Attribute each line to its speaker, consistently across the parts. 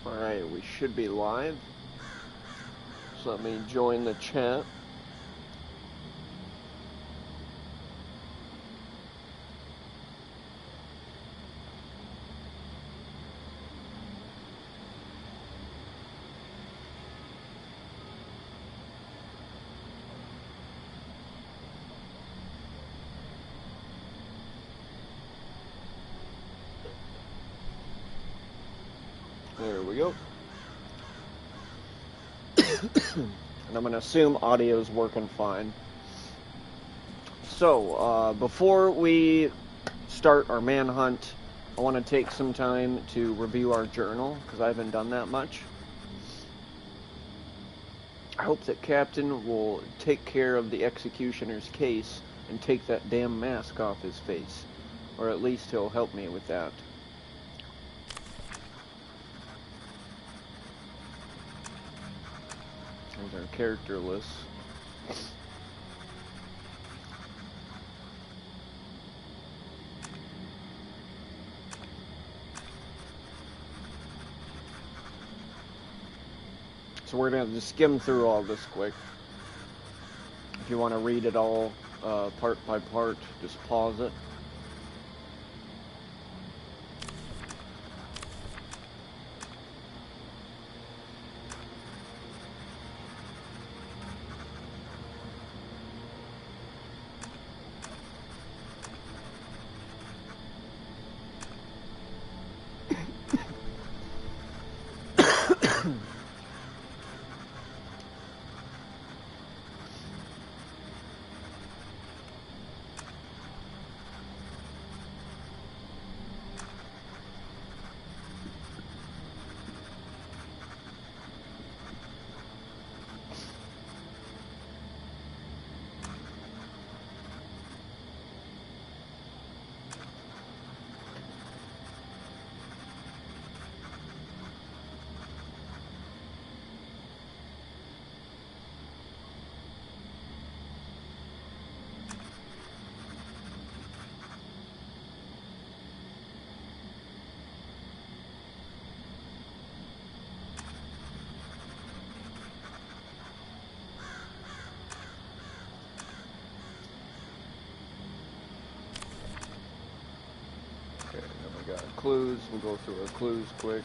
Speaker 1: Alright, we should be live. So let me join the chat. There we go. And I'm going to assume audio's working fine. So, before we start our manhunt, I want to take some time to review our journal, because I haven't done that much. I hope that Captain will take care of the executioner's case and take that damn mask off his face. Or at least he'll help me with that. There's our character list. So we're going to just skim through all this quick. If you want to read it all part by part, just pause it. Clues, we'll go through our clues quick.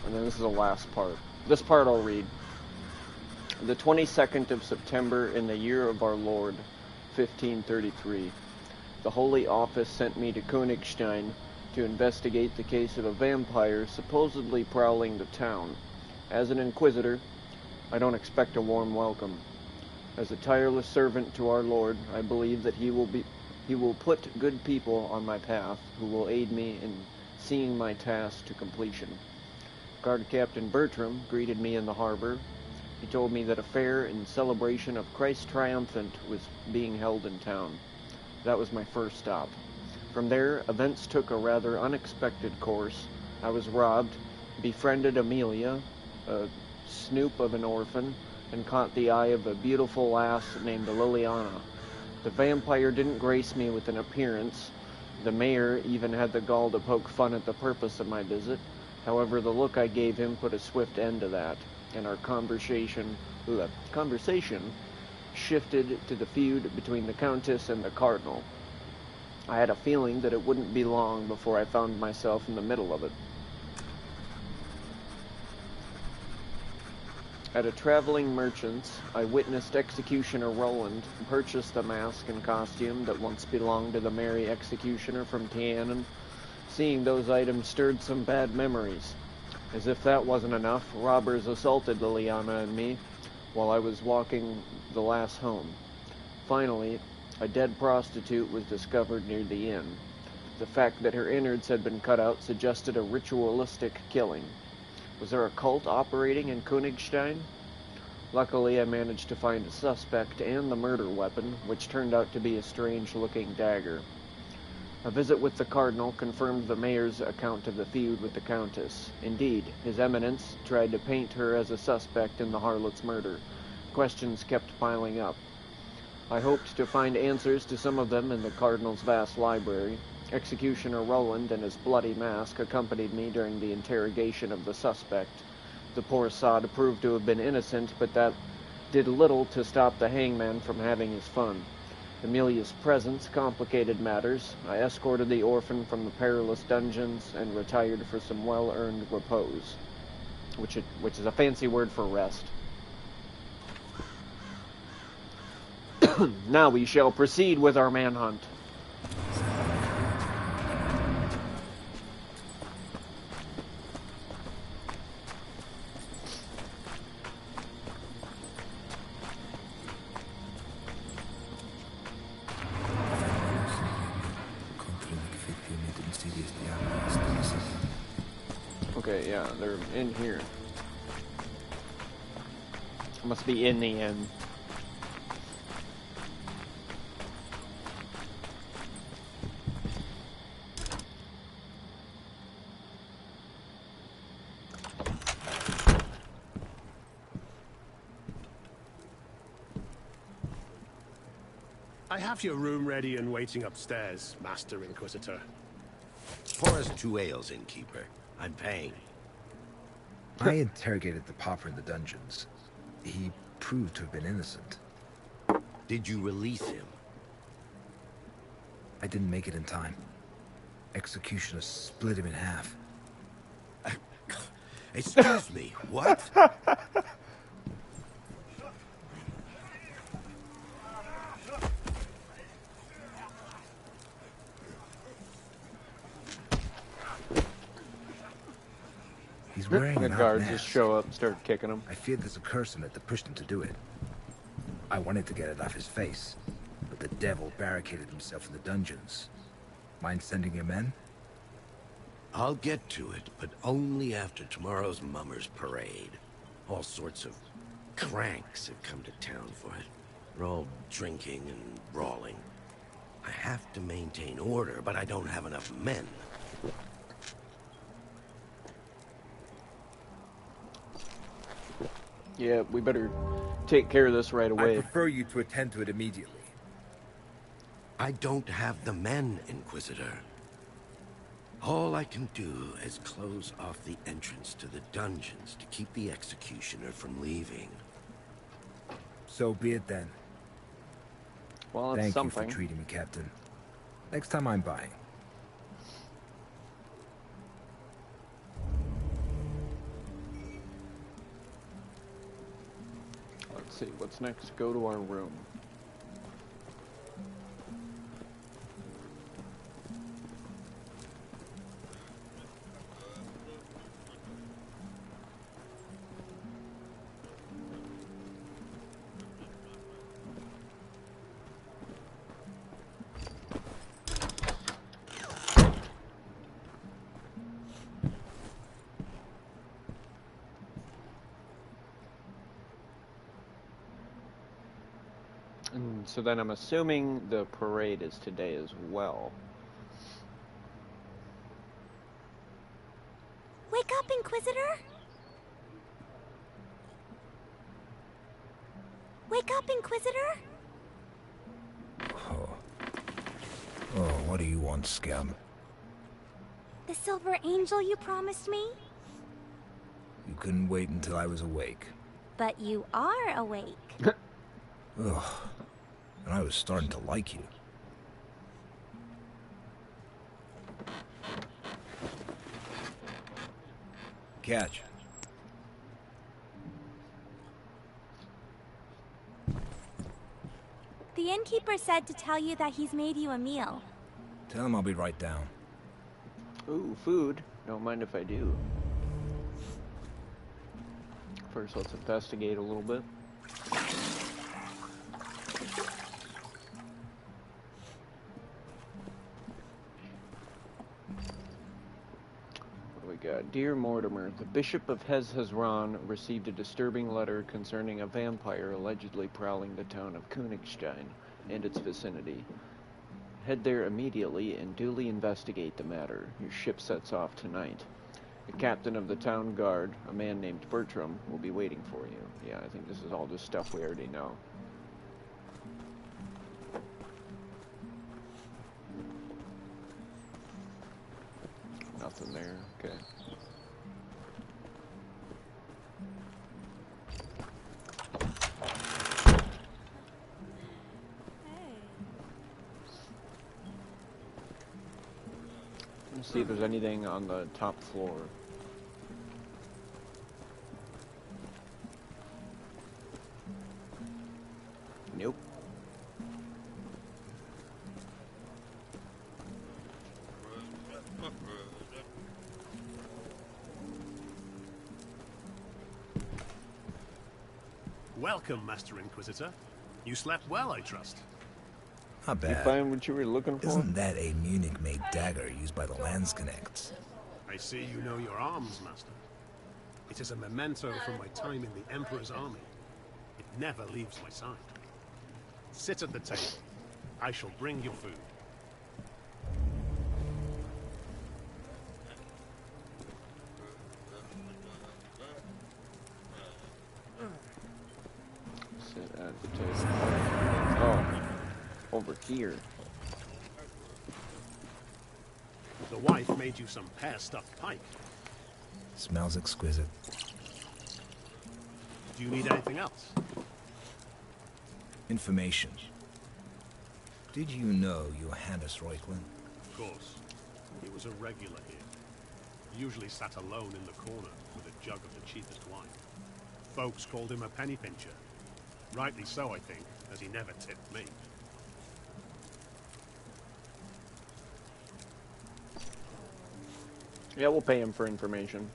Speaker 1: And then this is the last part. This part I'll read. The 22nd of September in the year of our Lord, 1533, the Holy Office sent me to Königstein to investigate the case of a vampire supposedly prowling the town. As an Inquisitor, I don't expect a warm welcome. As a tireless servant to our Lord, I believe that He will put good people on my path who will aid me in seeing my task to completion. Guard Captain Bertram greeted me in the harbor. He told me that a fair in celebration of Christ Triumphant was being held in town. That was my first stop. From there, events took a rather unexpected course. I was robbed, befriended Amelia, a snoop of an orphan, and caught the eye of a beautiful lass named Liliana. The vampire didn't grace me with an appearance. The mayor even had the gall to poke fun at the purpose of my visit. However, the look I gave him put a swift end to that, and our conversation shifted to the feud between the Countess and the Cardinal. I had a feeling that it wouldn't be long before I found myself in the middle of it. At a traveling merchant's, I witnessed Executioner Roland purchase the mask and costume that once belonged to the merry executioner from Tianan. Seeing those items stirred some bad memories. As if that wasn't enough, robbers assaulted Liliana and me while I was walking the lass home. Finally, a dead prostitute was discovered near the inn. The fact that her innards had been cut out suggested a ritualistic killing. Was there a cult operating in Königstein? Luckily, I managed to find a suspect and the murder weapon, which turned out to be a strange-looking dagger. A visit with the Cardinal confirmed the mayor's account of the feud with the Countess. Indeed, His Eminence tried to paint her as a suspect in the harlot's murder. Questions kept piling up. I hoped to find answers to some of them in the Cardinal's vast library. Executioner Roland and his bloody mask accompanied me during the interrogation of the suspect. The poor sod proved to have been innocent, but that did little to stop the hangman from having his fun. Amelia's presence complicated matters. I escorted the orphan from the perilous dungeons and retired for some well-earned repose, which is a fancy word for rest. Now we shall proceed with our manhunt. Okay, yeah, they're in here. Must be in the end.
Speaker 2: I have your room ready and waiting upstairs, Master Inquisitor.
Speaker 3: Pour us 2 ales, innkeeper. I'm paying.
Speaker 4: I interrogated the pauper in the dungeons. He proved to have been innocent.
Speaker 3: Did you release him?
Speaker 4: I didn't make it in time. Executioner split him in half.
Speaker 3: Excuse me, what?
Speaker 4: He's wearing
Speaker 1: The
Speaker 4: an
Speaker 1: guards
Speaker 4: mask.
Speaker 1: just show up and start kicking him.
Speaker 4: I feared there's a curse in it that pushed him to do it. I wanted to get it off his face, but the devil barricaded himself in the dungeons. Mind sending your men?
Speaker 3: I'll get to it, but only after tomorrow's Mummers Parade. All sorts of cranks have come to town for it. They're all drinking and brawling. I have to maintain order, but I don't have enough men.
Speaker 1: Yeah, we better take care of this right away.
Speaker 4: I prefer you to attend to it immediately.
Speaker 3: I don't have the men, Inquisitor. All I can do is close off the entrance to the dungeons to keep the executioner from leaving.
Speaker 4: So be it then.
Speaker 1: Well, it's
Speaker 4: Thank
Speaker 1: something.
Speaker 4: you for treating me, Captain. Next time I'm buying.
Speaker 1: Let's see, what's next? Go to our room. So then I'm assuming the parade is today as well.
Speaker 5: Wake up, Inquisitor! Wake up, Inquisitor!
Speaker 4: Oh, what do you want, scum?
Speaker 5: The silver angel you promised me?
Speaker 4: You couldn't wait until I was awake.
Speaker 5: But you are awake.
Speaker 4: Ugh. And I was starting to like you. Catch.
Speaker 5: The innkeeper said to tell you that he's made you a meal.
Speaker 4: Tell him I'll be right down.
Speaker 1: Ooh, food. Don't mind if I do. First, let's investigate a little bit. Dear Mortimer, the Bishop of Hezhazran received a disturbing letter concerning a vampire allegedly prowling the town of Königstein and its vicinity. Head there immediately and duly investigate the matter. Your ship sets off tonight. The captain of the town guard, a man named Bertram, will be waiting for you. Yeah, I think this is all just stuff we already know. Nothing there, okay. Let's see if there's anything on the top floor. Nope.
Speaker 2: Welcome, Master Inquisitor. You slept well, I trust.
Speaker 4: Not
Speaker 1: You
Speaker 4: bad.
Speaker 1: find what you were looking for?
Speaker 4: Isn't that a Munich-made dagger used by the Landsknechts?
Speaker 2: I see you know your arms, Master. It is a memento from my time in the Emperor's army. It never leaves my side. Sit at the table. I shall bring you food.
Speaker 1: Sit at the table. Oh, over here.
Speaker 2: The wife made you some pear-stuffed pike.
Speaker 4: Smells exquisite.
Speaker 2: Do you need anything else?
Speaker 4: Information. Did you know Johannes Reuchlin?
Speaker 2: Of course. He was a regular here. Usually sat alone in the corner with a jug of the cheapest wine. Folks called him a penny pincher. Rightly so, I think, as he never tipped me.
Speaker 1: Yeah, we'll pay him for information.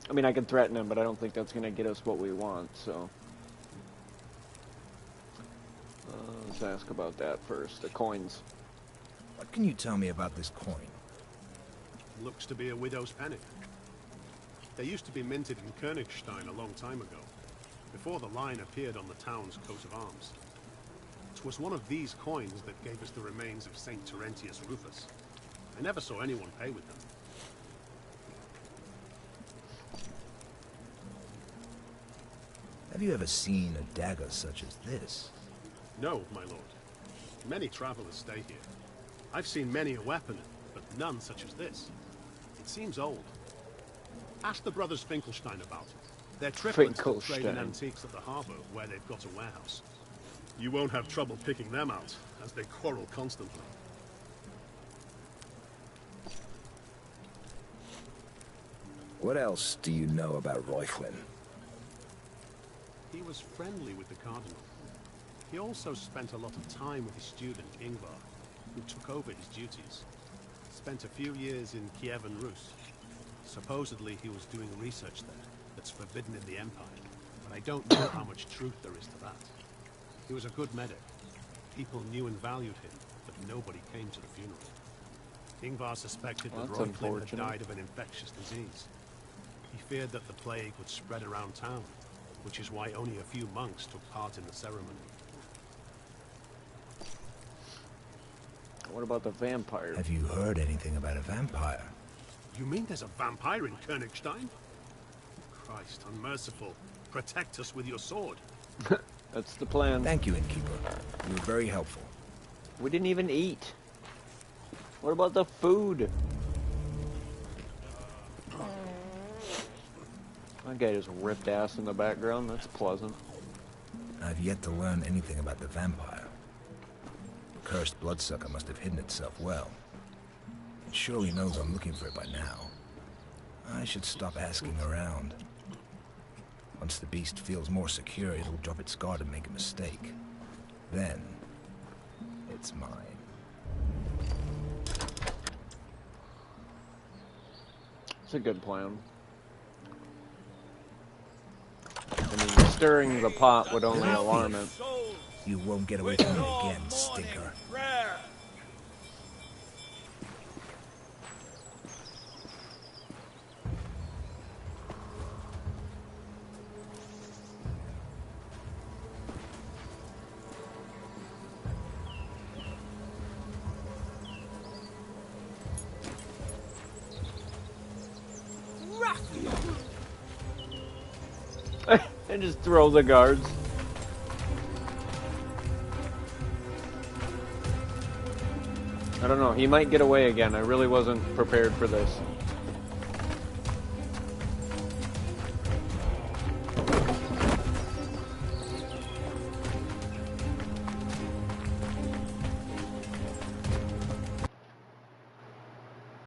Speaker 1: I mean, I can threaten him, but I don't think that's going to get us what we want, so... let's ask about that first, the coins.
Speaker 4: What can you tell me about this coin?
Speaker 2: Looks to be a widow's penny. They used to be minted in Königstein a long time ago, before the line appeared on the town's coat of arms. It was one of these coins that gave us the remains of Saint Terentius Rufus. I never saw anyone pay with them.
Speaker 4: Have you ever seen a dagger such as this?
Speaker 2: No, my lord. Many travelers stay here. I've seen many a weapon, but none such as this. It seems old. Ask the brothers Finkelstein about it. They're triplets that trade in antiques at the harbor, where they've got a warehouse. You won't have trouble picking them out, as they quarrel constantly.
Speaker 4: What else do you know about Reuchlin?
Speaker 2: He was friendly with the Cardinal. He also spent a lot of time with his student, Ingvar, who took over his duties. Spent a few years in Kiev and Rus. Supposedly he was doing research there that's forbidden in the Empire, but I don't know how much truth there is to that. He was a good medic. People knew and valued him, but nobody came to the funeral. Ingvar suspected that Reuchlin had died of an infectious disease. He feared that the plague would spread around town, which is why only a few monks took part in the ceremony.
Speaker 1: What about the vampire?
Speaker 4: Have you heard anything about a vampire?
Speaker 2: You mean there's a vampire in Königstein? Christ, unmerciful. Protect us with your sword.
Speaker 1: That's the plan.
Speaker 4: Thank you, Innkeeper. You were very helpful.
Speaker 1: We didn't even eat. What about the food? That guy just ripped ass in the background. That's pleasant.
Speaker 4: I've yet to learn anything about the vampire. The cursed bloodsucker must have hidden itself well. It surely knows I'm looking for it by now. I should stop asking around. Once the beast feels more secure, it'll drop its guard and make a mistake. Then, it's mine.
Speaker 1: It's a good plan. I mean, stirring the pot would only alarm it.
Speaker 4: You won't get away from me again, stinker.
Speaker 1: And just throw the guards. I don't know, he might get away again. I really wasn't prepared for this.